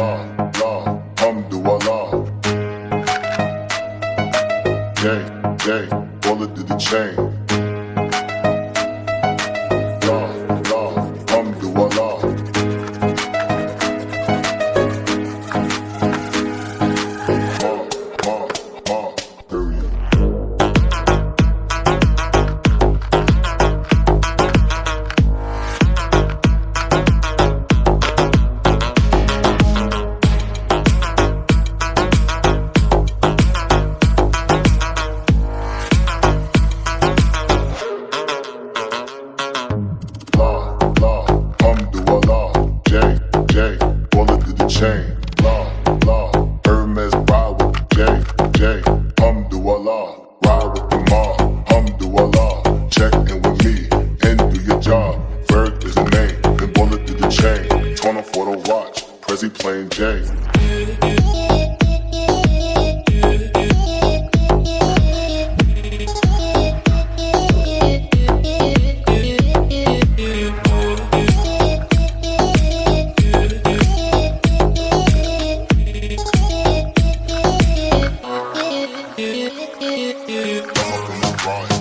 Alhamdulillah. J, bullet to the chain. Alhamdulillah. Period. J, bullet to the chain. Hermes ride with J, Alhamdulillah. Ride with the mob, Alhamdulillah. Check in with me and do your job. Berg is the name, then bullet to the chain. Toner for the watch, Prezi plain J. I'm up in the grind.